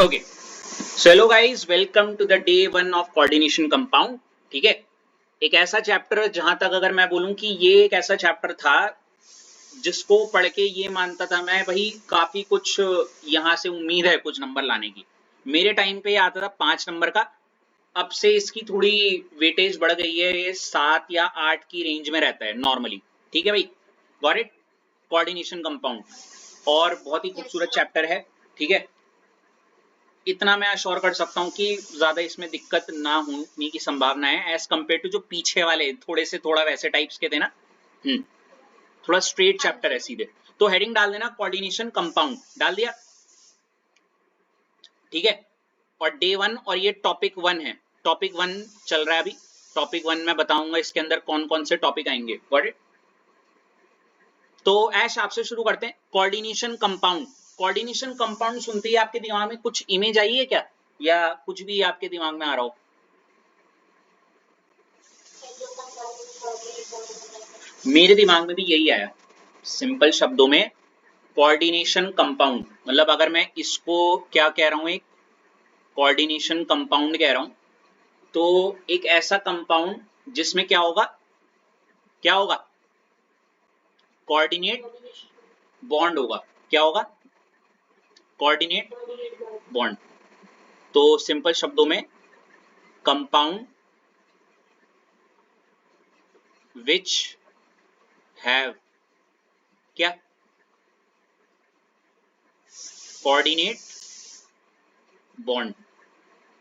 Okay, so hello guys, welcome to the day 1 of coordination compound. ठीक है, एक ऐसा चैप्टर जहां तक अगर मैं बोलूं कि ये एक ऐसा चैप्टर था जिसको पढ़ के ये मानता था मैं भाई काफी कुछ यहाँ से उम्मीद है कुछ नंबर लाने की। मेरे टाइम पे ये आता था 5 नंबर का, अब से इसकी थोड़ी वेटेज बढ़ गई है, ये 7 या 8 की रेंज में रहता है नॉर्मली। ठीक है भाई, गॉट इट। कोऑर्डिनेशन कंपाउंड और बहुत ही खूबसूरत चैप्टर है। ठीक है, इतना मैं अश्योर कर सकता हूँ कि ज्यादा इसमें दिक्कत ना होने की संभावना है एज कम्पेयर टू जो पीछे वाले थोड़े से थोड़ा वैसे टाइप्स के थे ना। थोड़ा स्ट्रेट चैप्टर है सीधे। तो हेडिंग डाल देना कोऑर्डिनेशन कंपाउंड, डाल दिया। ठीक है, और डे 1 और ये टॉपिक 1 है। टॉपिक 1 चल रहा है अभी। टॉपिक 1 में बताऊंगा इसके अंदर कौन कौन से टॉपिक आएंगे। Got it. तो ऐश आपसे शुरू करते हैं। Coordination compound. कोऑर्डिनेशन कंपाउंड सुनते ही आपके दिमाग में कुछ इमेज आई है क्या, या कुछ भी आपके दिमाग में आ रहा हो? मेरे दिमाग में भी यही आया। सिंपल शब्दों में कोऑर्डिनेशन कंपाउंड मतलब अगर मैं इसको क्या कह रहा हूं, एक कोऑर्डिनेशन कंपाउंड कह रहा हूं, तो एक ऐसा कंपाउंड जिसमें क्या होगा, क्या होगा, कोऑर्डिनेट बॉन्ड होगा। क्या होगा? Coordinate bond. तो सिंपल शब्दों में कंपाउंड विच हैव क्या, कोऑर्डिनेट बॉन्ड।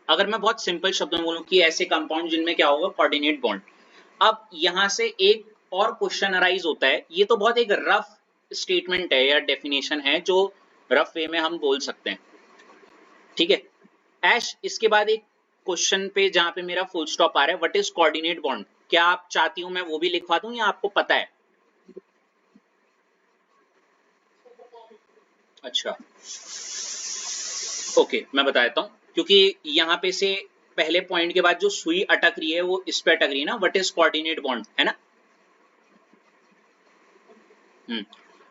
अगर मैं बहुत सिंपल शब्दों में बोलूं कि ऐसे कंपाउंड जिनमें क्या होगा, कोऑर्डिनेट बॉन्ड। अब यहां से एक और क्वेश्चन अराइज होता है। ये तो बहुत एक रफ स्टेटमेंट है या डेफिनेशन है जो रफ वे में हम बोल सकते हैं। ठीक है ऐश, इसके बाद एक क्वेश्चन पे जहां पे मेरा फुल स्टॉप आ रहा है, व्हाट इज कोऑर्डिनेट बॉन्ड। क्या आप चाहती हूं मैं वो भी लिखवा दूं या आपको पता है? अच्छा, ओके, मैं बता देता हूं, क्योंकि यहाँ पे से पहले पॉइंट के बाद जो सुई अटक रही है वो इस पे अटक रही है ना, व्हाट इज कोऑर्डिनेट बॉन्ड, है ना।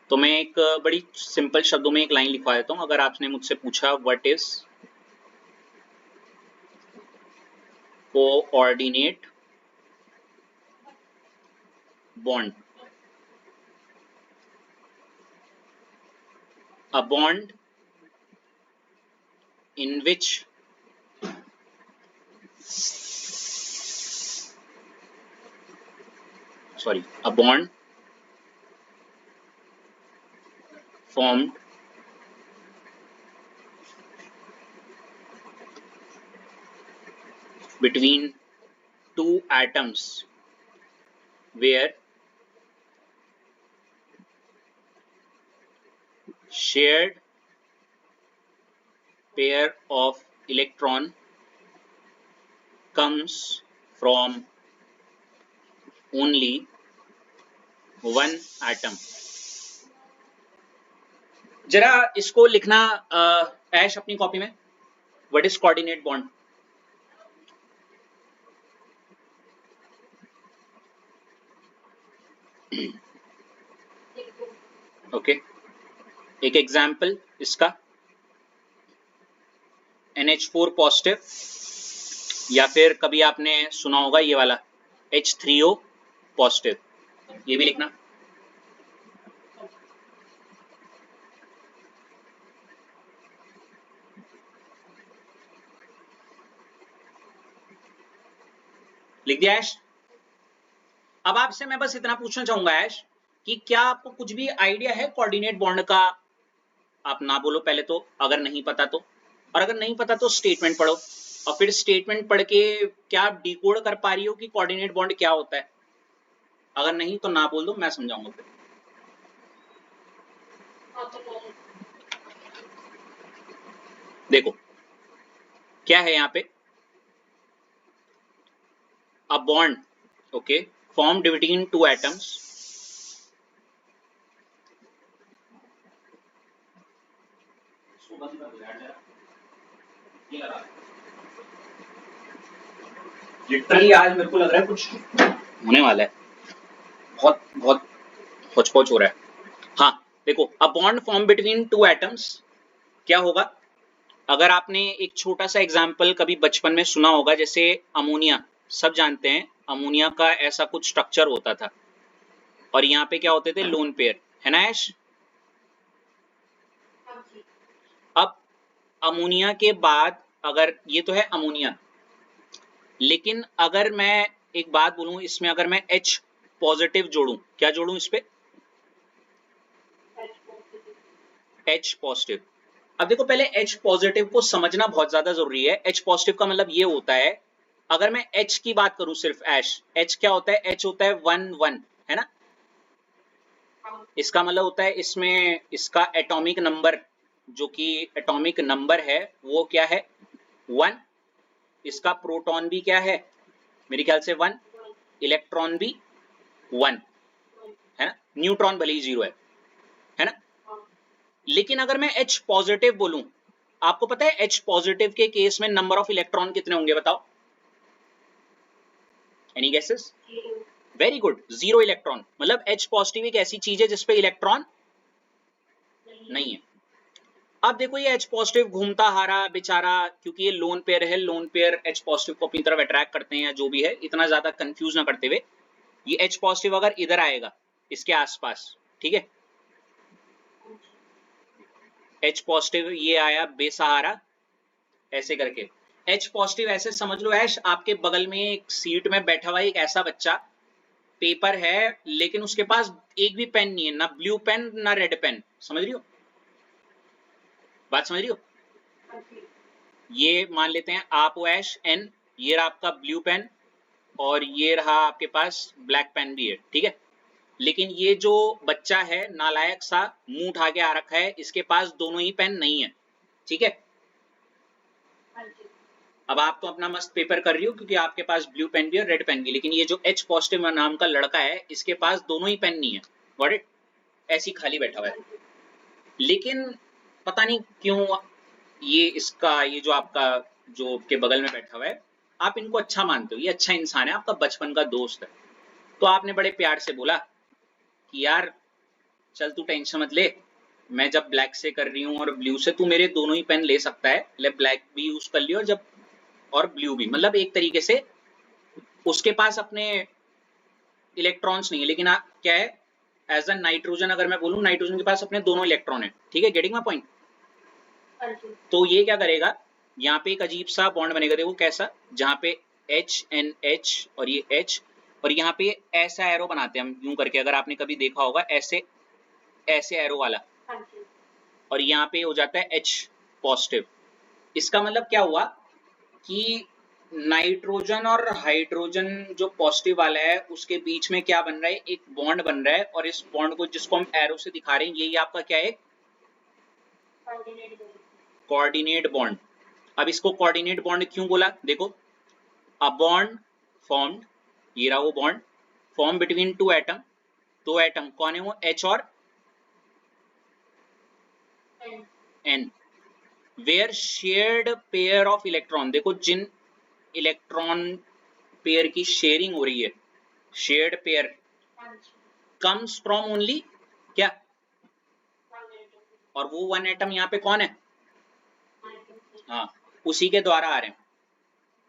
तो मैं एक बड़ी सिंपल शब्दों में एक लाइन लिखवा देता हूं। अगर आपने मुझसे पूछा what is coordinate bond, a bond in which a bond formed between two atoms where shared pair of electron comes from only one atom। जरा इसको लिखना ऐश अपनी कॉपी में, what is coordinate bond. Okay, एक एग्जाम्पल इसका NH4 positive, या फिर कभी आपने सुना होगा ये वाला H3O पॉजिटिव, ये भी लिखना। लिख दिया ऐश। अब आपसे मैं बस इतना पूछना चाहूंगा ऐश कि क्या आपको कुछ भी आइडिया है कोऑर्डिनेट बॉन्ड का? आप ना बोलो पहले तो, अगर नहीं पता तो, और अगर नहीं पता तो स्टेटमेंट पढ़ो, और फिर स्टेटमेंट पढ़ के क्या आप डिकोड कर पा रही हो कि कोऑर्डिनेट बॉन्ड क्या होता है? अगर नहीं तो ना बोल दो, मैं समझाऊंगा फिर। देखो क्या है यहाँ पे, a bond, okay, formed between two atoms literally आज मेरे को लग रहा है कुछ होने वाला है, बहुत बहुत होच-पोच हो रहा है। हाँ देखो, a bond formed between two atoms क्या होगा, अगर आपने एक छोटा सा एग्जाम्पल कभी बचपन में सुना होगा, जैसे अमोनिया, सब जानते हैं अमोनिया का ऐसा कुछ स्ट्रक्चर होता था और यहाँ पे क्या होते थे, लोन पेयर, है ना ऐश? अब अमोनिया के बाद, अगर ये तो है अमोनिया, लेकिन अगर मैं एक बात बोलूं, इसमें अगर मैं H पॉजिटिव जोड़ूं, क्या जोड़ूं इस पे? H positive. अब देखो, पहले H पॉजिटिव को समझना बहुत ज्यादा जरूरी है। H पॉजिटिव का मतलब ये होता है, अगर मैं H की बात करूं सिर्फ, H क्या होता है? H होता है 1 1, है ना? इसका मतलब होता है इसमें इसका एटॉमिक नंबर, जो कि एटॉमिक नंबर है वो क्या है? 1। इसका प्रोटॉन भी क्या है? मेरे ख्याल से 1। इलेक्ट्रॉन भी 1, है ना? न्यूट्रॉन भले ही 0 है ना? लेकिन अगर मैं H पॉजिटिव बोलूं, आपको पता है H पॉजिटिव के केस में नंबर ऑफ इलेक्ट्रॉन कितने होंगे, बताओ? Any guesses? Very good, 0 electron. मतलब H पॉजिटिव एक ऐसी चीज है जिसपे इलेक्ट्रॉन नहीं है। अब देखो, ये H पॉजिटिव घूमता हारा बेचारा, क्योंकि ये लोन पेयर है, लोन पेयर H पॉजिटिव को अपनी तरफ अट्रैक्ट करते हैं या जो भी है, इतना ज्यादा कंफ्यूज ना करते हुए, ये H पॉजिटिव अगर इधर आएगा इसके आसपास, ठीक है, H पॉजिटिव ये आया बेसहारा ऐसे करके, H पॉजिटिव ऐसे समझ लो ऐश, आपके बगल में एक सीट में बैठा हुआ एक ऐसा बच्चा, पेपर है लेकिन उसके पास एक भी पेन नहीं है, ना ब्लू पेन ना रेड पेन। समझ रही हो बात? समझ रही हो? ये मान लेते हैं आप हो ऐश एन, ये रहा आपका ब्लू पेन और ये रहा आपके पास ब्लैक पेन भी है, ठीक है। लेकिन ये जो बच्चा है नालायक सा, मुंह उठा के आ रखा है, इसके पास दोनों ही पेन नहीं है, ठीक है। अब आप तो अपना मस्त पेपर कर रही हो क्योंकि आपके पास ब्लू पेन भी है रेड पेन भी, लेकिन ये जो H पॉजिटिव नाम का लड़का है, इसके पास दोनों ही पेन नहीं है। Got it? ऐसी खाली बैठा हुआ है। लेकिन पता नहीं क्यों ये इसका, ये जो आपका जो के बगल में बैठा हुआ है, आप इनको अच्छा मानते हो, ये अच्छा इंसान है, आपका बचपन का दोस्त है, तो आपने बड़े प्यार से बोला कि यार चल तू टेंशन मत ले, मैं जब ब्लैक से कर रही हूँ और ब्लू से, तू मेरे दोनों ही पेन ले सकता है, ले ब्लैक भी यूज कर लियो जब, और ब्लू भी। मतलब एक तरीके से उसके पास अपने इलेक्ट्रॉन्स नहीं है, लेकिन क्या है, एज अ नाइट्रोजन अगर मैं बोलूं, नाइट्रोजन के पास अपने दोनों इलेक्ट्रॉन है, ठीक है। Getting my point? तो ये क्या करेगा, यहाँ पे एक अजीब सा बॉन्ड बनेगा, देखो कैसा, जहाँ पे HNH और ये H, और यहाँ पे ऐसा एरो बनाते हैं हम यूं करके, अगर आपने कभी देखा होगा ऐसे, ऐसे एरो वाला, और यहाँ पे हो जाता है H पॉजिटिव। इसका मतलब क्या हुआ कि नाइट्रोजन और हाइड्रोजन जो पॉजिटिव वाला है उसके बीच में क्या बन रहा है, एक बॉन्ड बन रहा है, और इस बॉन्ड को जिसको हम एरो से दिखा रहे हैं, यही आपका क्या है, कोऑर्डिनेट बॉन्ड। अब इसको कोऑर्डिनेट बॉन्ड क्यों बोला, देखो, अ बॉन्ड फॉर्म्ड, ये रहा वो bond form between two atom, दो एटम कौन है वो, H और N, where shared pair of electron, देखो जिन इलेक्ट्रॉन पेयर की शेयरिंग हो रही है, shared pair comes from only क्या, और वो वन एटम यहाँ पे कौन है, हाँ, उसी के द्वारा आ रहे हैं।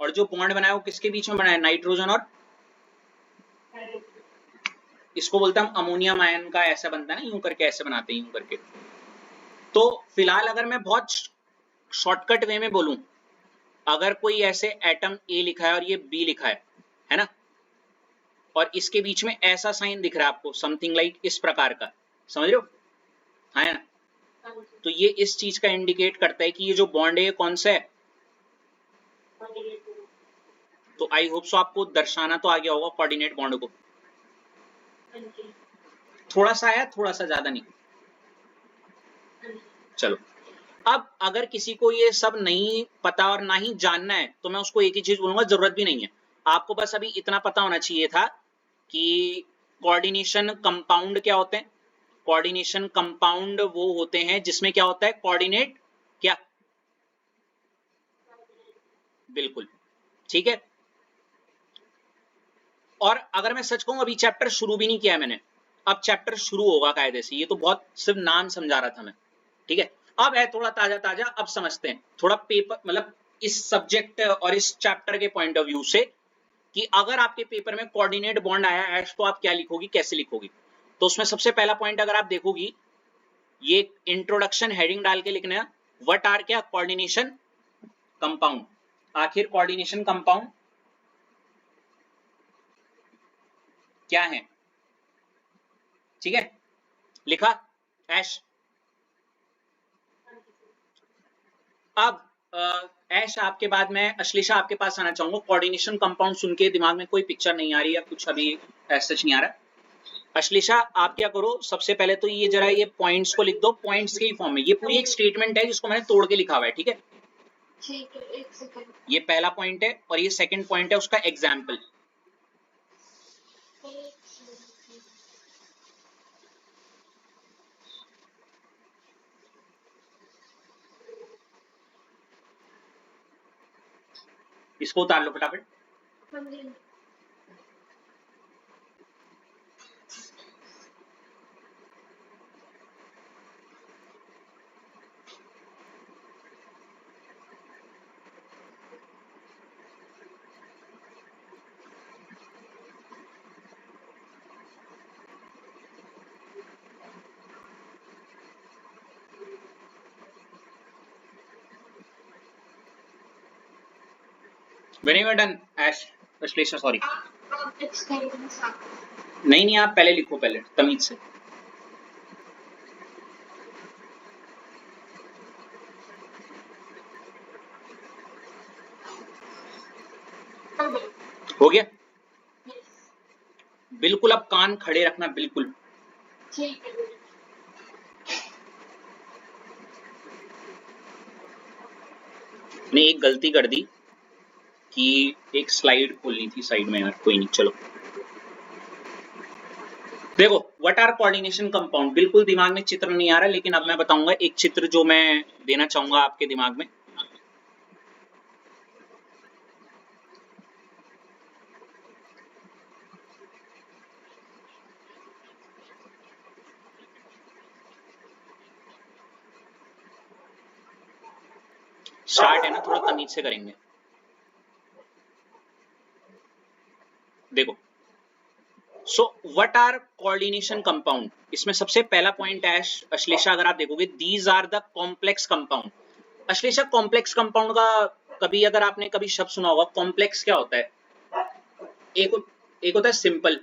और जो बॉन्ड बनाया वो किसके बीच में बना है, नाइट्रोजन और, इसको बोलते हैं हम अमोनियम आयन का, ऐसा बनता है ना, यूं करके ऐसे बनाते हैं यूं करके। तो फिलहाल अगर मैं बहुत शॉर्टकट वे में बोलूं, अगर कोई ऐसे एटम ए लिखा है और ये बी लिखा है ना, और इसके बीच में ऐसा साइन दिख रहा है आपको, समथिंग लाइक इस प्रकार का, समझ रहे हो, है ना? तो ये इस चीज का इंडिकेट करता है कि ये जो बॉन्ड है ये कौन सा है। तो आई होप सो आपको दर्शाना तो आ गया होगा कोऑर्डिनेट बॉन्ड को, थोड़ा सा आया, थोड़ा सा, ज्यादा नहीं। चलो, अब अगर किसी को ये सब नहीं पता और ना ही जानना है, तो मैं उसको एक ही चीज बोलूंगा, जरूरत भी नहीं है आपको, बस अभी इतना पता होना चाहिए था कि कोऑर्डिनेशन कंपाउंड क्या होते हैं। कोऑर्डिनेशन कंपाउंड वो होते हैं जिसमें क्या होता है, कोऑर्डिनेट क्या, बिल्कुल, ठीक है। और अगर मैं सच कहूं, अभी चैप्टर शुरू भी नहीं किया है मैंने, अब चैप्टर शुरू होगा कायदे से, ये तो बहुत सिर्फ नाम समझा रहा था मैं, ठीक है। अब है थोड़ा ताजा ताजा, अब समझते हैं थोड़ा पेपर मतलब इस सब्जेक्ट और इस चैप्टर के पॉइंट ऑफ व्यू से कि अगर आपके पेपर में कोऑर्डिनेट बॉन्ड आया है तो आप क्या लिखोगी, कैसे लिखोगी। तो उसमें सबसे पहला पॉइंट अगर आप देखोगी, ये इंट्रोडक्शन हेडिंग डाल के लिखना है, व्हाट आर क्या कोऑर्डिनेशन कंपाउंड। आखिर कोऑर्डिनेशन कंपाउंड क्या है, ठीक है, लिखा ऐश। अब ऐश आपके बाद में अश्लेषा आपके पास आना चाहूंगा। कोऑर्डिनेशन कंपाउंड सुन के दिमाग में कोई पिक्चर नहीं आ रही है कुछ, अभी ऐसा नहीं आ रहा। अश्लेषा आप क्या करो, सबसे पहले तो ये जरा ये पॉइंट्स को लिख दो पॉइंट्स के ही फॉर्म में। ये पूरी एक स्टेटमेंट है जिसको मैंने तोड़ के लिखा हुआ है, ठीक है। ठीक है, एक सेकंड। ये पहला पॉइंट है और ये सेकंड पॉइंट है उसका एग्जाम्पल। इसको उतार लो फटाफट। When you are done, Ash, Ashlesha sorry. नहीं नहीं, आप पहले लिखो, पहले तमीज से। हो गया, बिल्कुल अब कान खड़े रखना, बिल्कुल ठीक है। ने एक गलती कर दी कि एक स्लाइड खोलनी थी साइड में यार, कोई नहीं, चलो देखो। व्हाट आर कोऑर्डिनेशन कंपाउंड, बिल्कुल दिमाग में चित्र नहीं आ रहा, लेकिन अब मैं बताऊंगा एक चित्र जो मैं देना चाहूंगा आपके दिमाग में। स्टार्ट है ना, थोड़ा तमीज से करेंगे। देखो, so what are coordination compound, इसमें सबसे पहला पॉइंट है अश्लेषा, अगर आप देखोगे these are the complex compound. Ashlesha complex compound का कभी अगर आपने कभी शब्द सुना होगा, कॉम्प्लेक्स क्या होता है? एक होता है सिंपल,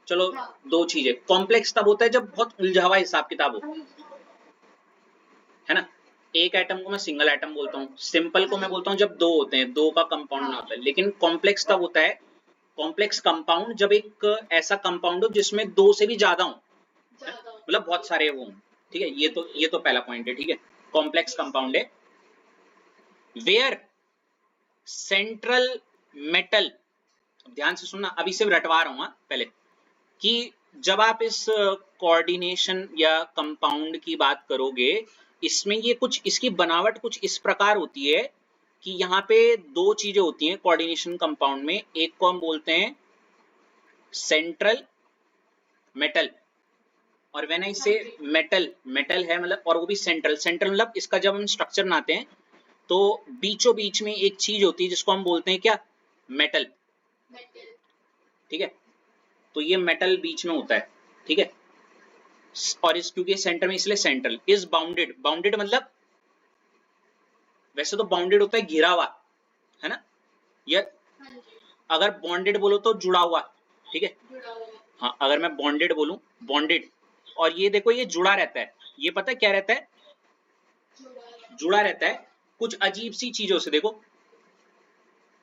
चलो दो चीजें। कॉम्प्लेक्स तब होता है जब बहुत उलझा हुआ हिसाब किताब हो, है ना। एक एटम को मैं सिंगल एटम बोलता हूँ, सिंपल को मैं बोलता हूँ जब दो होते हैं, दो का कंपाउंड ना होता है। लेकिन कॉम्प्लेक्स तब होता है, कॉम्प्लेक्स कंपाउंड जब एक ऐसा कंपाउंड हो जिसमें दो से भी ज्यादा हो, मतलब बहुत सारे वो, ठीक है। ये तो पहला पॉइंट है, ठीक है। कॉम्प्लेक्स कंपाउंड है वेयर सेंट्रल मेटल, ध्यान से सुनना, अभी सिर्फ रटवा रहा हूं पहले, कि जब आप इस कोऑर्डिनेशन या कंपाउंड की बात करोगे, इसमें ये कुछ इसकी बनावट कुछ इस प्रकार होती है कि यहाँ पे दो चीजें होती हैं कोऑर्डिनेशन कंपाउंड में। एक को हम बोलते हैं सेंट्रल मेटल, और व्हेन आई से मेटल, मेटल है मतलब, और वो भी सेंट्रल, सेंट्रल मतलब इसका जब हम स्ट्रक्चर बनाते हैं तो बीचों बीच में एक चीज होती है जिसको हम बोलते हैं क्या, मेटल, ठीक है। तो ये मेटल बीच में होता है, ठीक है। और इस क्योंकि सेंटर में इसलिए सेंट्रल इज बाउंडेड, बाउंडेड मतलब वैसे तो बाउंडेड होता है घिरा हुआ, है ना। या अगर बॉन्डेड बोलो तो जुड़ा हुआ, ठीक है। हाँ, अगर मैं बॉन्डेड बोलूं, बॉन्डेड, और ये देखो ये जुड़ा रहता है, ये पता है क्या रहता है, जुड़ा रहता है कुछ अजीब सी चीजों से। देखो,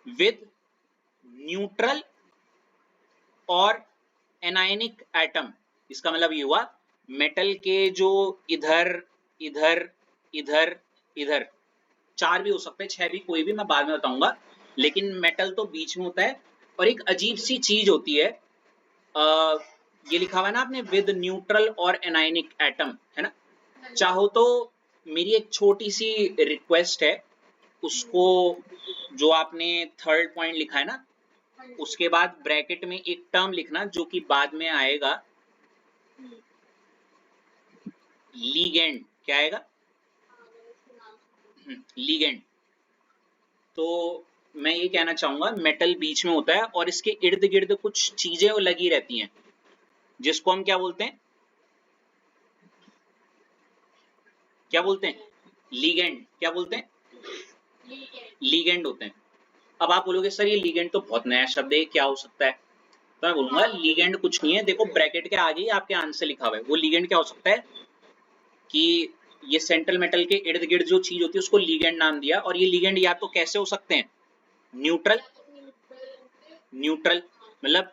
विद न्यूट्रल और एनायनिक एटम, इसका मतलब ये हुआ मेटल के जो इधर इधर इधर इधर, चार भी हो सकते हैं, छह भी, कोई भी, मैं बाद में बताऊंगा, लेकिन मेटल तो बीच में होता है। और एक अजीब सी चीज होती है, ये लिखा हुआ है ना आपने, विद न्यूट्रल और एनायनिक एटम, है ना। चाहो तो मेरी एक छोटी सी रिक्वेस्ट है, उसको जो आपने थर्ड पॉइंट लिखा है ना, उसके बाद ब्रैकेट में एक टर्म लिखना जो कि बाद में आएगा, लीगेंड, क्या आएगा, लीगेंड। तो मैं ये कहना चाहूंगा मेटल बीच में होता है और इसके इर्द गिर्द कुछ चीजें लगी रहती हैं जिसको हम क्या बोलते हैं, क्या बोलते हैं, लीगेंड। क्या बोलते हैं, लीगेंड होते हैं। अब आप बोलोगे सर ये लीगेंड तो बहुत नया शब्द है, क्या हो सकता है? तो मैं बोलूंगा लीगेंड कुछ नहीं है, देखो ब्रैकेट के आगे ही आपके आंसर लिखा हुआ है। वो लीगेंड क्या हो सकता है कि ये सेंट्रल मेटल के इर्द गिर्द जो चीज होती है उसको लीगेंड नाम दिया। और ये लीगेंड या तो कैसे हो सकते हैं, न्यूट्रल, न्यूट्रल मतलब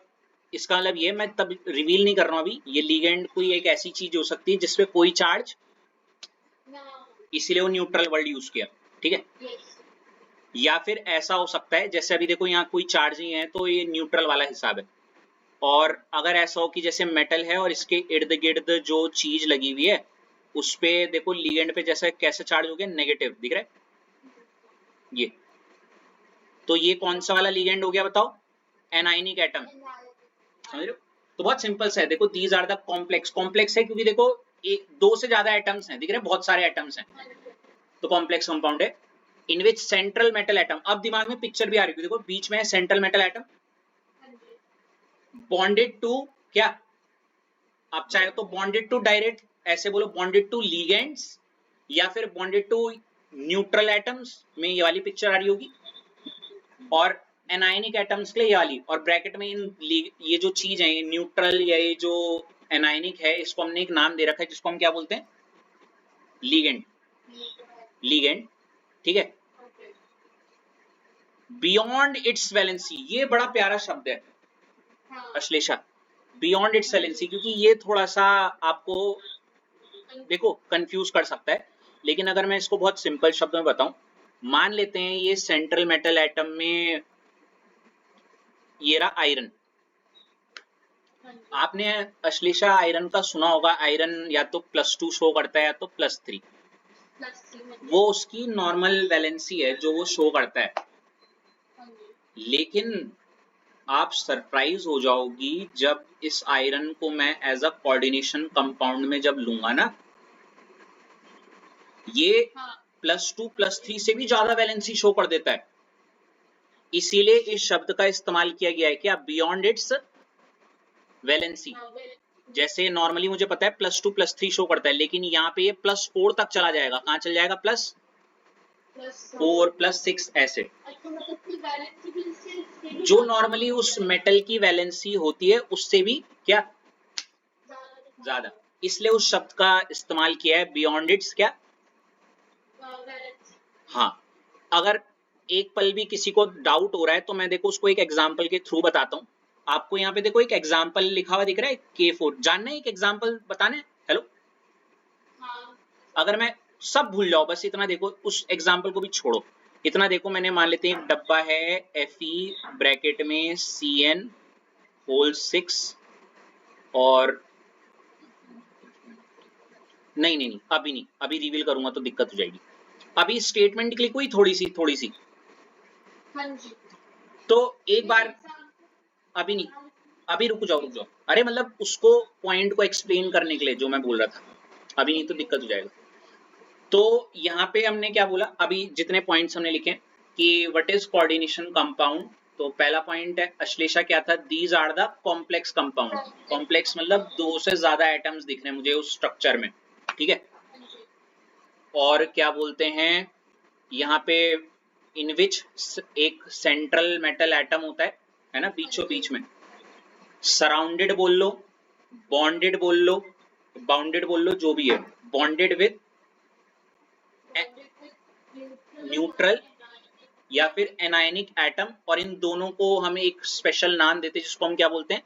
इसका मतलब ये मैं तब रिवील नहीं कर रहा हूं अभी, ये लीगेंड कोई एक ऐसी चीज हो सकती है जिसपे कोई चार्ज, इसीलिए वो न्यूट्रल वर्ड यूज किया, ठीक है। या फिर ऐसा हो सकता है जैसे अभी देखो यहाँ कोई चार्ज नहीं है तो ये न्यूट्रल वाला हिसाब है। और अगर ऐसा हो कि जैसे मेटल है और इसके इर्द गिर्द जो चीज लगी हुई है उस पे देखो लीगेंड पे जैसे कैसे चार्ज हो गया, नेगेटिव दिख रहा है ये, तो ये कौन सा वाला लीगेंड हो गया बताओ, एनायनिक एटम, समझ रहे हो? तो बहुत सिंपल सा है, देखो these are the complex, complex है क्योंकि देखो एक दो से ज्यादा एटम्स हैं, दिख रहे हैं बहुत सारे एटम्स हैं, तो कॉम्प्लेक्स कंपाउंड है। इन विच सेंट्रल मेटल एटम, अब दिमाग में पिक्चर भी आ रही है, देखो बीच में है central metal atom bonded to क्या, आप चाहे तो बॉन्डेड टू डायरेक्ट ऐसे बोलो बॉन्डेड टू लीगेंड्स, या फिर बॉन्डेड टू न्यूट्रल एटम्स में ये वाली पिक्चर आ रही होगी, और एनायनिक एटम्स के लिए ये वाली, और ब्रैकेट में ये जो चीज है ये न्यूट्रल या ये जो एनायनिक है इसको हमने एक नाम दे रखा है जिसको हम क्या बोलते हैं, लीगेंड, लीगेंड, ठीक है। बियॉन्ड इट्स वैलेंसी, ये बड़ा प्यारा शब्द है अश्लेषा, बियॉन्ड इट्स वैलेंसी, क्योंकि ये थोड़ा सा आपको देखो कंफ्यूज कर सकता है, लेकिन अगर मैं इसको बहुत सिंपल शब्द में बताऊं, मान लेते हैं ये सेंट्रल मेटल एटम में ये रहा आयरन, आपने अश्लेषा आयरन का सुना होगा, आयरन या तो +2 शो करता है या तो +3, वो उसकी नॉर्मल वैलेंसी है जो वो शो करता है। लेकिन आप सरप्राइज हो जाओगी जब इस आयरन को मैं एज अ कोऑर्डिनेशन कंपाउंड में जब लूंगा ना, ये +2 +3 से भी ज्यादा वैलेंसी शो कर देता है। इसीलिए इस शब्द का इस्तेमाल किया गया है कि बियॉन्ड इट्स वैलेंसी। जैसे नॉर्मली मुझे पता है +2 +3 शो करता है, लेकिन यहाँ पे ये +4 तक चला जाएगा, कहाँ चल जाएगा, +4 +6 ऐसे, जो नॉर्मली उस मेटल की वैलेंसी होती है उससे भी क्या ज्यादा, इसलिए उस शब्द का इस्तेमाल किया है बियॉन्ड इट्स क्या, हाँ। अगर एक पल भी किसी को डाउट हो रहा है तो मैं देखो उसको एक एग्जांपल के थ्रू बताता हूँ आपको। यहाँ पे देखो एक एग्जांपल लिखा हुआ दिख रहा है K4, जानना है एक एग्जांपल बताने, हेलो, अगर मैं सब भूल जाओ बस इतना देखो, उस एग्जांपल को भी छोड़ो, इतना देखो, मैंने मान लेते हैं एक डब्बा है Fe ब्रैकेट में CN6 और नहीं नहीं नहीं अभी नहीं, अभी रिवील करूंगा तो दिक्कत हो जाएगी, अभी स्टेटमेंट के लिए कोई थोड़ी सी हाँ जी। तो एक बार, अभी नहीं, अभी रुक जाओ, अरे मतलब उसको पॉइंट को एक्सप्लेन करने के लिए जो मैं बोल रहा था, अभी नहीं तो दिक्कत हो जाएगा। तो यहाँ पे हमने क्या बोला, अभी जितने पॉइंट्स हमने लिखे कि व्हाट इज कोऑर्डिनेशन कंपाउंड, तो पहला पॉइंट है अश्लेषा क्या था, these are the complex compound, complex मतलब दो से ज्यादा एटम्स दिख रहे हैं मुझे उस स्ट्रक्चर में, ठीक है। और क्या बोलते हैं यहाँ पे इन विच एक सेंट्रल मेटल एटम होता है ना, बीचों बीच में, सराउंडेड बोल लो, बॉन्डेड बोल लो, बाउंडेड बोल लो, जो भी है, बॉन्डेड विद न्यूट्रल या फिर एनायनिक एटम, और इन दोनों को हम एक स्पेशल नाम देते हैं जिसको हम क्या बोलते हैं,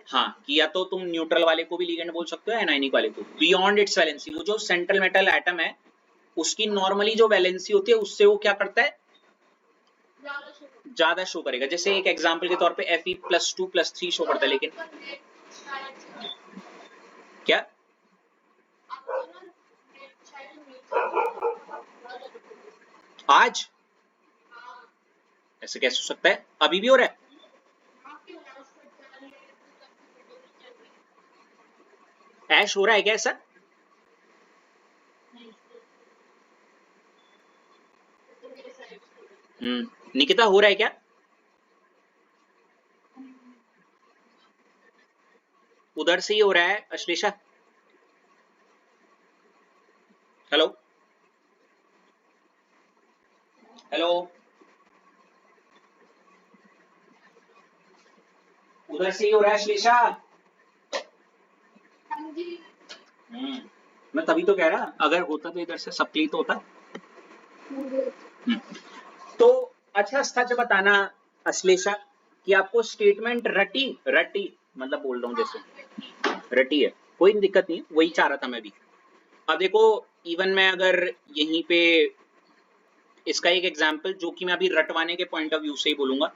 हाँ, कि या तो तुम न्यूट्रल वाले को भी लीगेंड बोल सकते हो, एनायनिक वाले को। बियॉन्ड इट्स वैलेंसी, वो जो सेंट्रल मेटल एटम है उसकी नॉर्मली जो वैलेंसी होती है उससे वो क्या करता है, ज्यादा शो करेगा। जैसे एक एग्जांपल के तौर पे Fe +2 +3 शो करता है, लेकिन क्या, आज ऐसे कैसे हो सकता है, अभी भी हो रहा है, ऐश हो रहा है क्या ऐसा, निकिता हो रहा है क्या? उधर से ही हो रहा है अश्लेषा? हेलो हेलो, उधर से ही हो रहा है अश्लेषा? हाँ जी। मैं तभी तो कह रहा, अगर होता तो इधर से सबके ही तो होता। तो अच्छा सच बताना अश्लेषा कि आपको स्टेटमेंट रटी रटी मतलब बोल रहा हूँ जैसे रटी है, कोई दिक्कत नहीं, वही चाह रहा था मैं भी। अब देखो इवन मैं अगर यहीं पे इसका एक एग्जांपल जो कि मैं अभी रटवाने के पॉइंट ऑफ व्यू से ही बोलूंगा।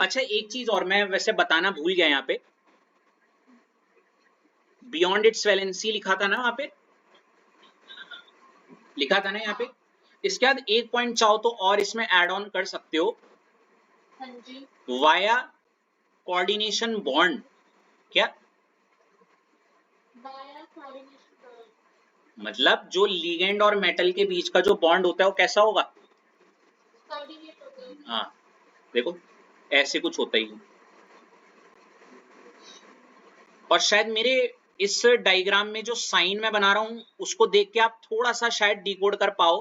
अच्छा एक चीज और मैं वैसे बताना भूल गया, यहाँ पे बियॉन्ड इट्स वैलेंसी लिखा था ना, वहां पे लिखा था ना यहाँ पे। इसके बाद एक पॉइंट चाहो तो और इसमें ऐड ऑन कर सकते हो, हाँ जी। Via coordination bond. क्या वाया कोऑर्डिनेशन बॉन्ड। मतलब जो लिगेंड और मेटल के बीच का जो बॉन्ड होता है वो कैसा होगा? कोऑर्डिनेट होता है। हाँ देखो ऐसे कुछ होता ही है। और शायद मेरे इस डायग्राम में जो साइन मैं बना रहा हूं उसको देख के आप थोड़ा सा शायद डिकोड कर पाओ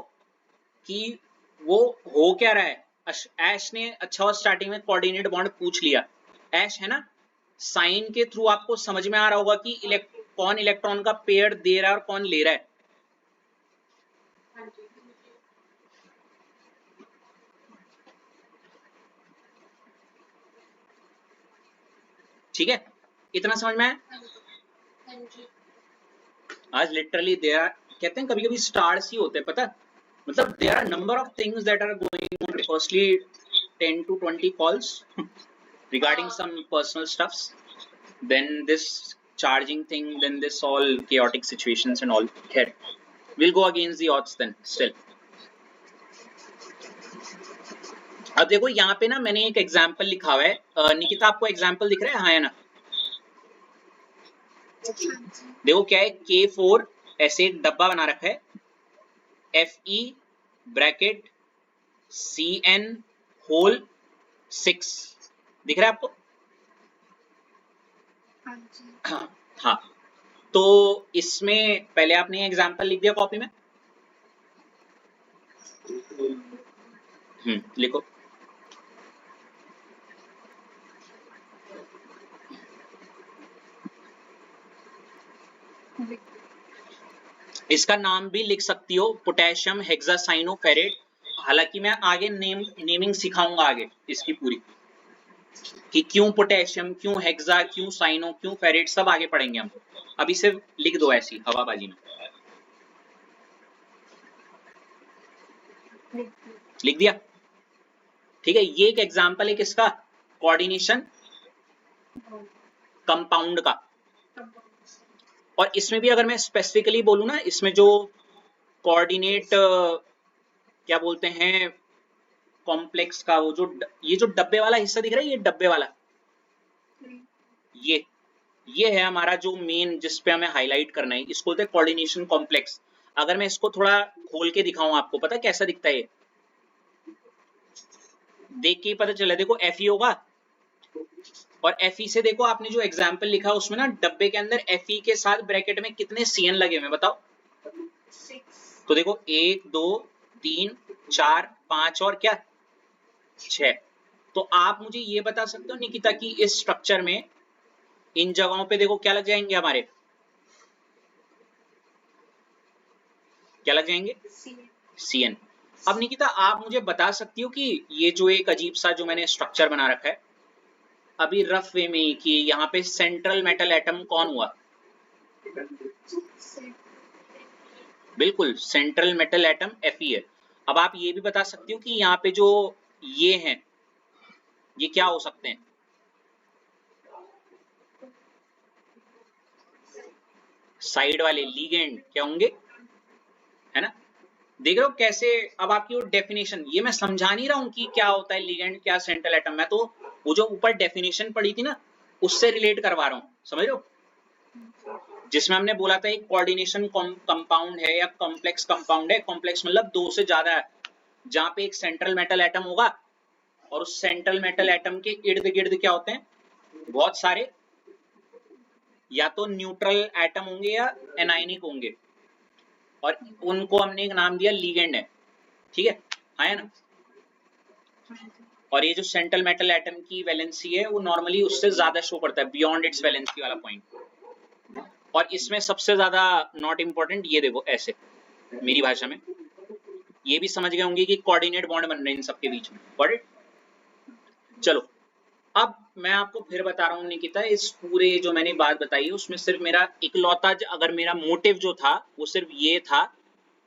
कि वो हो क्या रहा है। ऐश ने अच्छा और स्टार्टिंग में कोऑर्डिनेट बॉन्ड पूछ लिया, ऐश है ना। साइन के थ्रू आपको समझ में आ रहा होगा कि कौन इलेक्ट्रॉन का पेयर दे रहा है और कौन ले रहा है। हाँ जी। ठीक है, इतना समझ में आया? हाँ जी। आज लिटरली देयर कहते हैं कभी कभी स्टार्स ही होते हैं पता, मतलब there are number of things that are going on, firstly 10 to 20 calls regarding some personal stuffs, then this charging thing, then this all chaotic situations and all. Khair, we'll go against the odds then still. अब देखो यहाँ पे ना मैंने एक example लिखा हुआ है, निकिता आपको एग्जाम्पल दिख रहा है? हाँ है ना? देखो क्या है, K4 ऐसे एक डब्बा बना रखा है, Fe ब्रैकेट Cn होल 6 दिख रहा है आपको? हाँ जी। हाँ तो इसमें पहले आपने एग्जाम्पल लिख दिया कॉपी में। लिखो। इसका नाम भी लिख सकती हो, पोटेशियम हेक्सासाइनोफेरेट। हालांकि मैं आगे नेमिंग सिखाऊंगा आगे इसकी पूरी, कि क्यों पोटेशियम, क्यों हेक्सा, क्यों साइनो, क्यों फेरेट, सब आगे पढ़ेंगे हम। अभी सिर्फ लिख दो ऐसी हवाबाजी में। लिख दिया? ठीक है, ये एक एग्जांपल है किसका? कोऑर्डिनेशन कंपाउंड का। और इसमें भी अगर मैं स्पेसिफिकली बोलूं ना, इसमें जो कोऑर्डिनेट क्या बोलते हैं कॉम्प्लेक्स का, वो जो ये जो डब्बे वाला हिस्सा दिख रहा है, ये डब्बे वाला, ये है हमारा जो मेन जिस पे हमें हाईलाइट करना है, इसको बोलते हैं कोऑर्डिनेशन कॉम्प्लेक्स। अगर मैं इसको थोड़ा खोल के दिखाऊं आपको, पता कैसा दिखता है? ये देख के ही पता चला, देखो Fe होगा, और Fe से देखो आपने जो एग्जाम्पल लिखा उसमें ना डब्बे के अंदर Fe के साथ ब्रैकेट में कितने Cn लगे हुए बताओ? 6। तो देखो 1 2 3 4 5 और क्या 6। तो आप मुझे ये बता सकते हो निकिता कि इस स्ट्रक्चर में इन जगहों पे देखो क्या लग जाएंगे हमारे, क्या लग जाएंगे? Cn। अब निकिता आप मुझे बता सकती हो कि ये जो एक अजीब सा जो मैंने स्ट्रक्चर बना रखा है अभी रफ वे में, कि यहाँ पे सेंट्रल मेटल एटम कौन हुआ? बिल्कुल सेंट्रल मेटल एटम Fe है। अब आप ये भी बता सकती हो कि यहाँ पे जो ये हैं ये क्या हो सकते हैं? साइड वाले लीगेंड क्या होंगे, है ना? देख रहे हो कैसे? अब आपकी वो डेफिनेशन, ये मैं समझा नहीं रहा हूं कि क्या होता है लीगेंड, क्या सेंट्रल एटम, मैं तो वो जो ऊपर डेफिनेशन पढ़ी थी ना उससे रिलेट करवा रहा हूं, समझ रहे हो? जिसमें हमने बोला था एक कोऑर्डिनेशन कंपाउंड है या कॉम्प्लेक्स कंपाउंड है। कॉम्प्लेक्स मतलब दो से ज्यादा है, जहां पे एक सेंट्रल मेटल एटम होगा और उस सेंट्रल मेटल एटम के इर्द गिर्द क्या होते हैं, बहुत सारे या तो न्यूट्रल एटम होंगे या एनायनिक होंगे, और उनको हमने एक नाम दिया लिगेंड है, ठीक है, है ना। और ये जो सेंट्रल मेटल एटम की वैलेंसी है वो नॉर्मली उससे ज्यादा शो करता है, बियॉन्ड इट्स वैलेंसी वाला पॉइंट। और इसमें सबसे ज्यादा नॉट इंपॉर्टेंट ये देखो ऐसे, मेरी भाषा में ये भी समझ गए होंगे कि कोऑर्डिनेट बॉन्ड बन रहे हैं इन सबके बीच में, गॉट इट। चलो अब मैं आपको फिर बता रहा हूँ निकिता, इस पूरे जो मैंने बात बताई है उसमें सिर्फ मेरा इकलौता अगर मेरा मोटिव जो था वो सिर्फ ये था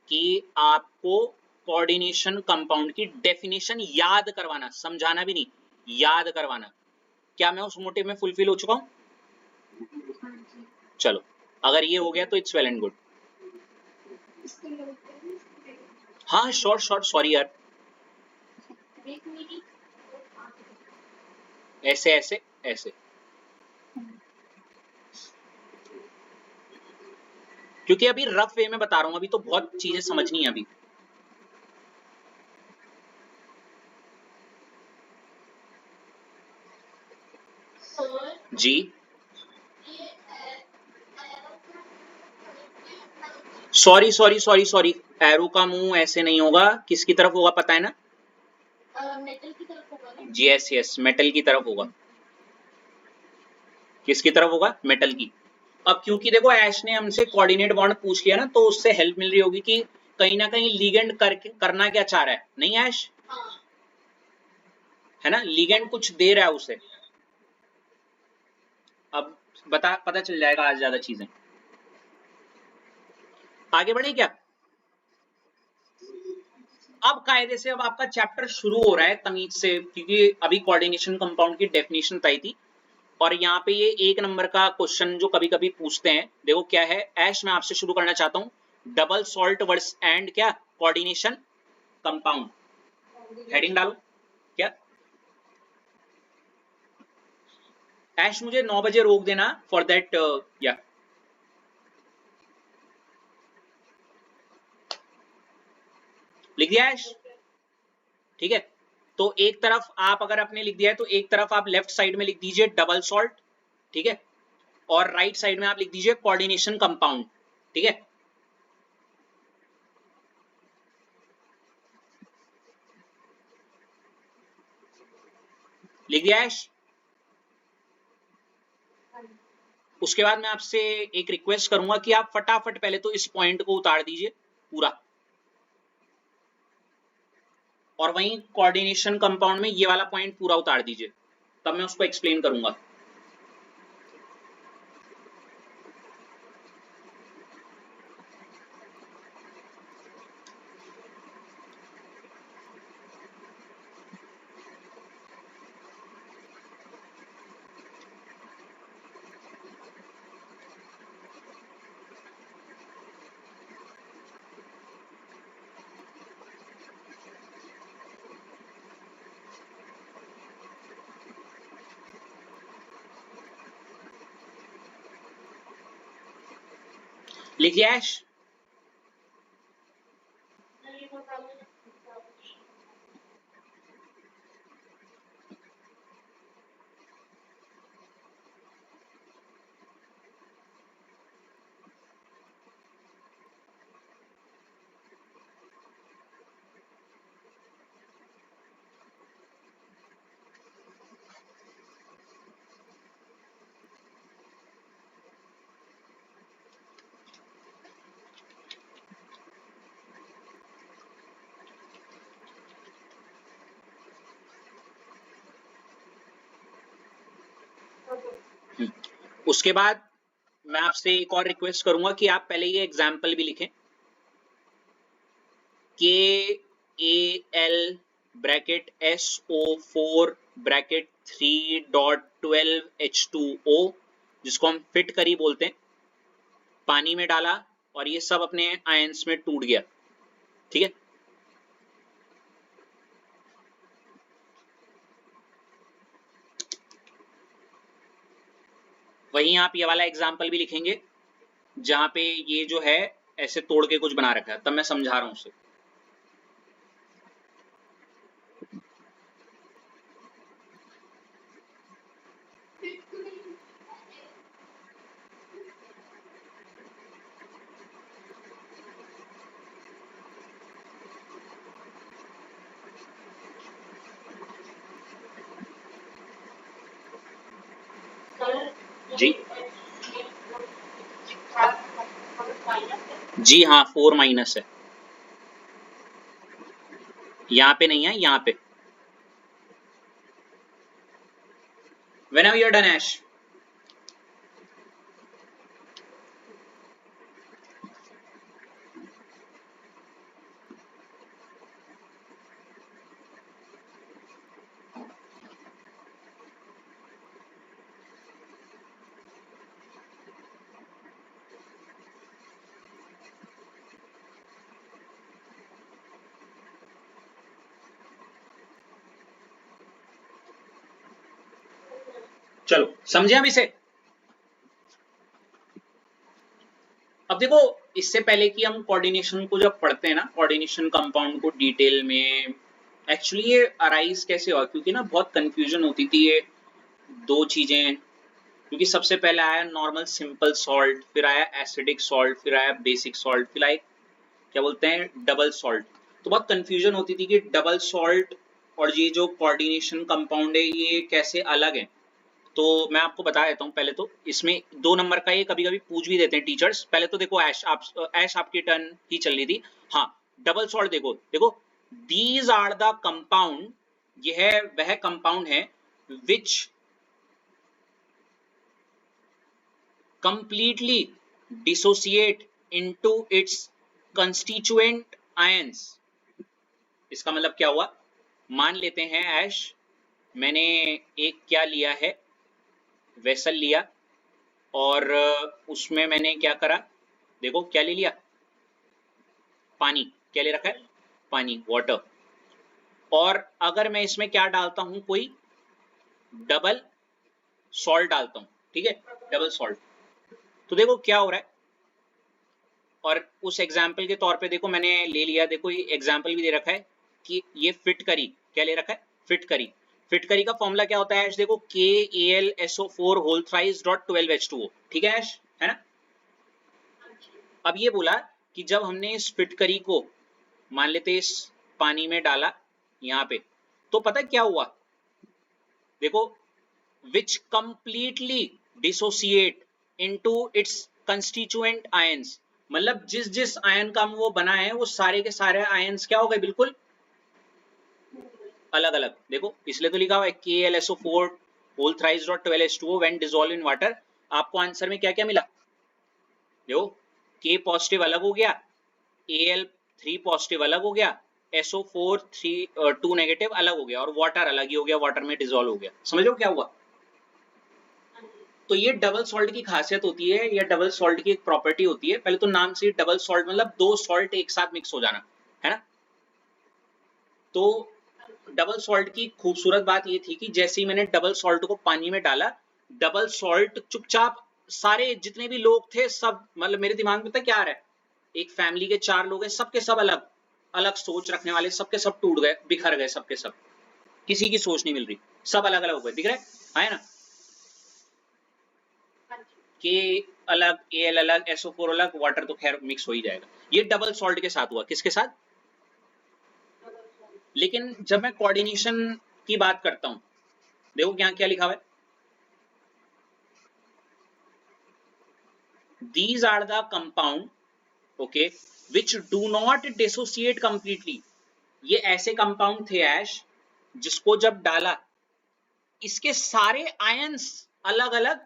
कि आपको कोऑर्डिनेशन कंपाउंड की डेफिनेशन याद करवाना, समझाना भी नहीं, याद करवाना। क्या मैं उस मोटिव में फुलफिल हो चुका हूँ? चलो अगर ये हो गया तो इट्स वेल एंड गुड। हाँ शॉर्ट शॉर्ट, सॉरी यार, ऐसे ऐसे ऐसे, क्योंकि अभी रफ वे में बता रहा हूँ, अभी तो बहुत चीजें समझनी है अभी। जी sorry sorry sorry sorry, arrow का मुंह ऐसे नहीं होगा, किसकी तरफ होगा पता है ना? मेटल की तरफ होगा ना? जी यस यस, मेटल की तरफ होगा। किसकी तरफ होगा? मेटल की। अब क्योंकि देखो ऐश ने हमसे कोऑर्डिनेट बॉन्ड पूछ लिया ना, तो उससे हेल्प मिल रही होगी कि कहीं ना कहीं लिगेंड करना क्या चाह रहा है, नहीं ऐश? है ना, लिगेंड कुछ दे रहा है उसे। अब पता चल जाएगा आज ज्यादा चीजें। आगे बढ़े क्या? अब कायदे से अब आपका चैप्टर शुरू हो रहा है तमीज से, क्योंकि अभी कोऑर्डिनेशन कंपाउंड की डेफिनेशन बताई थी, और यहाँ पे ये 1 नंबर का क्वेश्चन जो कभी कभी पूछते हैं, देखो क्या है ऐश, मैं आपसे शुरू करना चाहता हूँ, डबल सॉल्ट वर्स एंड क्या कोऑर्डिनेशन कंपाउंड, हेडिंग डालो क्या। ऐश मुझे 9 बजे रोक देना फॉर दैट, या लिख दिया ऐश? ठीक है, तो एक तरफ आप अगर आपने लिख दिया है तो एक तरफ आप लेफ्ट साइड में लिख दीजिए डबल सॉल्ट, ठीक है, और राइट साइड में आप लिख दीजिए कोऑर्डिनेशन कंपाउंड, ठीक है। लिख दिया ऐश? उसके बाद मैं आपसे एक रिक्वेस्ट करूंगा कि आप फटाफट पहले तो इस पॉइंट को उतार दीजिए पूरा, और वहीं कोऑर्डिनेशन कंपाउंड में ये वाला पॉइंट पूरा उतार दीजिए, तब मैं उसको एक्सप्लेन करूंगा। लिखिए ऐश? उसके बाद मैं आपसे एक और रिक्वेस्ट करूंगा कि आप पहले ये एग्जाम्पल भी लिखें, KAl bracket SO4 bracket 3.12H2O, जिसको हम फिट करी बोलते हैं, पानी में डाला और ये सब अपने आयंस में टूट गया, ठीक है। वहीं आप ये वाला एग्जाम्पल भी लिखेंगे जहां पे ये जो है ऐसे तोड़ के कुछ बना रखा है, तब मैं समझा रहा हूं उसे। जी जी हाँ 4 माइनस है, यहाँ पे नहीं है, यहाँ पे। Whenever you're done, Ash. चलो समझे हम इसे। अब देखो, इससे पहले कि हम कोऑर्डिनेशन को जब पढ़ते हैं ना, कोऑर्डिनेशन कंपाउंड को डिटेल में, एक्चुअली ये अराइज कैसे हुआ, क्योंकि ना बहुत कंफ्यूजन होती थी ये दो चीजें। क्योंकि सबसे पहले आया नॉर्मल सिंपल सॉल्ट, फिर आया एसिडिक सॉल्ट, फिर आया बेसिक सॉल्ट, फिर आया क्या बोलते हैं डबल सॉल्ट। तो बहुत कंफ्यूजन होती थी कि डबल सॉल्ट और ये जो कोऑर्डिनेशन कंपाउंड है ये कैसे अलग है। तो मैं आपको बता देता हूँ। पहले तो इसमें 2 नंबर का ये कभी कभी पूछ भी देते हैं टीचर्स। पहले तो देखो ऐश आपकी टर्न ही चल रही थी। हाँ, डबल सॉल्ट देखो देखो, दीज आर द कंपाउंड, ये है वह कंपाउंड है विच completely dissociate into its constituent ions। इसका मतलब क्या हुआ, मान लेते हैं ऐश, मैंने एक क्या लिया है, वेसल लिया, और उसमें मैंने क्या करा, देखो क्या ले लिया, पानी। क्या ले रखा है, पानी, वाटर। और अगर मैं इसमें क्या डालता हूं, कोई डबल सॉल्ट डालता हूं, ठीक है, डबल सॉल्ट, तो देखो क्या हो रहा है। और उस एग्जाम्पल के तौर पे देखो मैंने ले लिया, देखो ये एग्जाम्पल भी दे रखा है कि ये फिट करी, क्या ले रखा है, फिट करी। फिट करी का फॉर्मूला क्या होता है ऐश, देखो KAlSO4 whole thrice dot 12H2O, ठीक है ऐश, है ना। अब ये बोला कि जब हमने इस फिट करी को मान लेते इस पानी में डाला यहाँ पे, तो पता क्या हुआ, देखो, which completely dissociate into its constituent ions, मतलब जिस जिस आयन का हम वो बना है वो सारे के सारे आयंस क्या हो गए, बिल्कुल अलग अलग। देखो इसलिए तो लिखा हुआ है KLSO4 whole thrice dot 12H2O when dissolve in water. आपको आंसर में क्या क्या मिला, देखो K पॉजिटिव अलग हो गया, Al3 पॉजिटिव अलग हो गया, SO4 2 नेगेटिव अलग हो गया, और वाटर अलग ही हो गया, वाटर में डिसॉल्व हो गया। समझ लो क्या हुआ। तो ये डबल सॉल्ट की खासियत होती है, या डबल सॉल्ट की एक प्रॉपर्टी होती है। पहले तो नाम से डबल सॉल्ट मतलब दो सॉल्ट एक साथ मिक्स हो जाना, है ना। तो डबल सॉल्ट की खूबसूरत बात ये थी कि जैसे ही मैंने डबल सॉल्ट को पानी में डाला, डबल सॉल्ट चुपचाप, सारे जितने भी लोग थे सब, मतलब मेरे दिमाग में पता क्या आ रहा है, एक फैमिली के 4 लोग हैं, सबके सब अलग अलग सोच रखने वाले, सबके सब टूट गए, बिखर गए, सबके सब, किसी की सोच नहीं मिल रही, सब अलग अलग हो गए, दिख रहा है ना। के अलग, Al अलग, SO4 अलग, वाटर तो खैर मिक्स हो ही जाएगा। ये डबल सॉल्ट के साथ हुआ, किसके साथ। लेकिन जब मैं कोऑर्डिनेशन की बात करता हूं, देखो क्या क्या लिखा हुआ है, these are the compound, okay, which do not dissociate completely। ये ऐसे कंपाउंड थे ऐश, जिसको जब डाला इसके सारे आयंस अलग अलग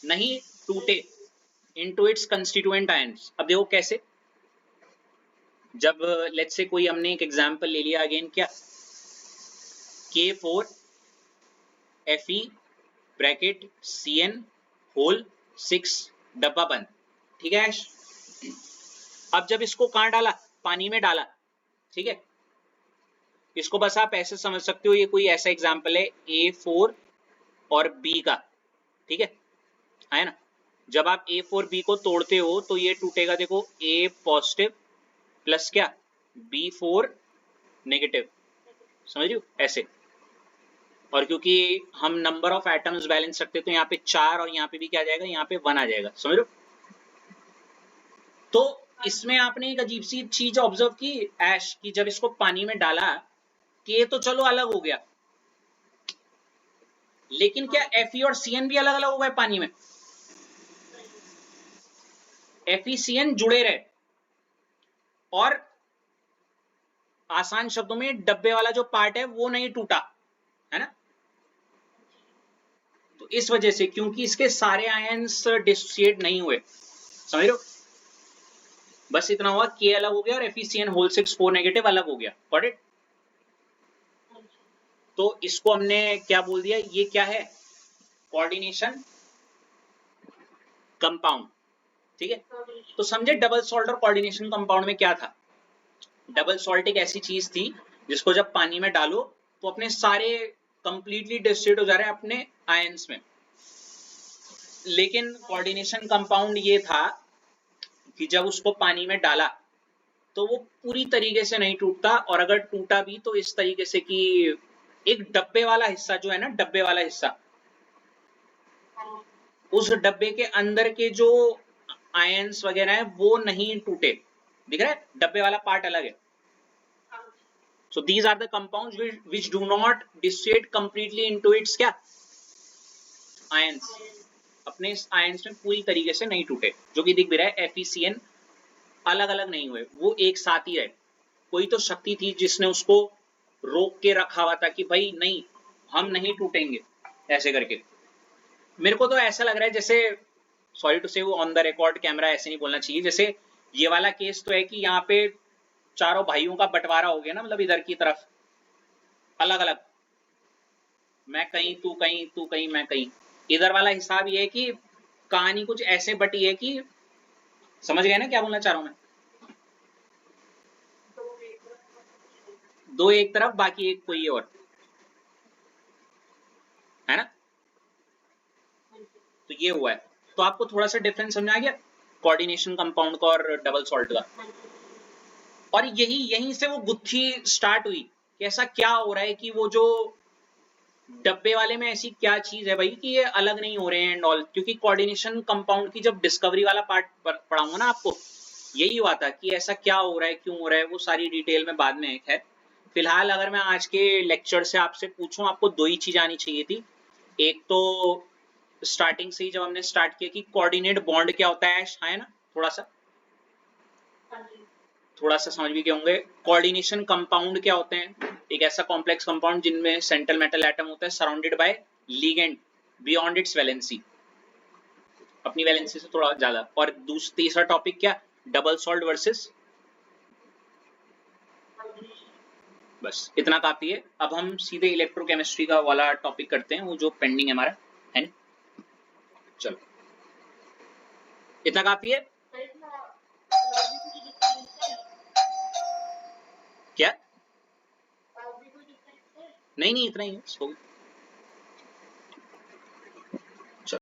नहीं टूटे इनटू इट्स कंस्टिट्यूएंट आयंस। अब देखो कैसे, जब लेट्स से कोई हमने एक एग्जांपल ले लिया, अगेन क्या, K4Fe ब्रैकेट Cn होल 6 डब्बा बंद, ठीक है ऐश। अब जब इसको कहां डाला, पानी में डाला, ठीक है। इसको बस आप ऐसे समझ सकते हो, ये कोई ऐसा एग्जांपल है A4 और B का, ठीक है ना। जब आप A4B को तोड़ते हो तो ये टूटेगा, देखो A पॉजिटिव प्लस क्या, B4 नेगेटिव, समझ रहे हो ऐसे। और क्योंकि हम नंबर ऑफ एटम्स बैलेंस रखते तो यहाँ पे 4 और यहाँ पे भी क्या आ जाएगा, यहाँ पे 1 आ जाएगा, समझ लो। तो इसमें आपने एक अजीब सी चीज ऑब्जर्व की ऐश, की जब इसको पानी में डाला, के तो चलो अलग हो गया, लेकिन क्या Fe और Cn भी अलग अलग हो गए पानी में? FeCN जुड़े रहे, और आसान शब्दों में डब्बे वाला जो पार्ट है वो नहीं टूटा, है ना? तो इस वजह से, क्योंकि इसके सारे आयंस डिसोसिएट नहीं हुए, समझ रहे हो? बस इतना हुआ, K अलग हो गया और FeCN होल 6 4 नेगेटिव अलग हो गया। Got it? तो इसको हमने क्या बोल दिया, ये क्या है? Coordination compound. ठीक है, तो समझे डबल सॉल्ट और कोऑर्डिनेशन कंपाउंड में क्या था? डबल सॉल्ट एक ऐसी चीज थी जिसको जब पानी में डालो तो अपने सारे कंप्लीटली डिसोसिएट हो जा रहे हैं अपने आयंस में। लेकिन कोऑर्डिनेशन कंपाउंड ये था कि जब उसको पानी में डाला तो वो पूरी तरीके से नहीं टूटता, और अगर टूटा भी तो इस तरीके से कि एक डब्बे वाला हिस्सा जो है ना, डब्बे वाला हिस्सा, उस डब्बे के अंदर के जो आयंस वगैरह है वो नहीं टूटे। दिख रहा है? डब्बे वाला पार्ट अलग है। So these are the compounds which do not dissociate completely into its क्या? Ions. अपने इस आयंस में पूरी तरीके से नहीं टूटे, जो कि दिख भी रहा है। FeCN अलग अलग नहीं हुए, वो एक साथ ही रहे। कोई तो शक्ति थी जिसने उसको रोक के रखा हुआ था कि भाई नहीं, हम नहीं टूटेंगे, ऐसे करके। मेरे को तो ऐसा लग रहा है जैसे, सॉरी टू से, वो ऑन द रिकॉर्ड कैमरा ऐसे नहीं बोलना चाहिए, जैसे ये वाला केस तो है कि यहाँ पे चारों भाइयों का बंटवारा हो गया ना, मतलब इधर की तरफ अलग अलग, मैं कहीं तू कहीं, तू कहीं मैं कहीं। इधर वाला हिसाब ये है कि कहानी कुछ ऐसे बटी है कि, समझ गए ना क्या बोलना चाह रहा हूं मैं? दो एक तरफ, बाकी एक कोई और, है ना? तो ये हुआ है। तो आपको थोड़ा सा डिफरेंस समझ आ गया कोऑर्डिनेशन कंपाउंड का और डबल सॉल्ट का। और यहीं से वो गुत्थी स्टार्ट हुई कि ऐसा क्या हो रहा है कि वो जो डब्बे वाले में ऐसी क्या चीज है भाई कि ये अलग नहीं हो रहे हैं एंड ऑल। क्योंकि कोऑर्डिनेशन कंपाउंड की जब डिस्कवरी वाला पार्ट पढ़ाऊंगा ना आपको, यही हुआ था कि ऐसा क्या हो रहा है, क्यों हो रहा है, वो सारी डिटेल में बाद में एक है। फिलहाल अगर मैं आज के लेक्चर से आपसे पूछूं, आपको दो ही चीज आनी चाहिए थी। एक तो स्टार्टिंग से ही जब हमने स्टार्ट किया कि कोऑर्डिनेट बॉन्ड क्या होता है, है ना? थोड़ा सा समझ भी गए होंगे। कोऑर्डिनेशन कंपाउंड क्या होते हैं? एक ऐसा कॉम्प्लेक्स कंपाउंड जिनमें सेंट्रल मेटल एटम होता है surrounded by ligand beyond it's valency, अपनी वैलेंसी से थोड़ा ज्यादा। और तीसरा टॉपिक क्या? डबल सॉल्ट वर्सेस, बस इतना काफी है। अब हम सीधे इलेक्ट्रोकेमिस्ट्री का वाला टॉपिक करते हैं, वो जो पेंडिंग है हमारा, है ना? चलो, इतना काफी है क्या? नहीं नहीं, इतना ही है,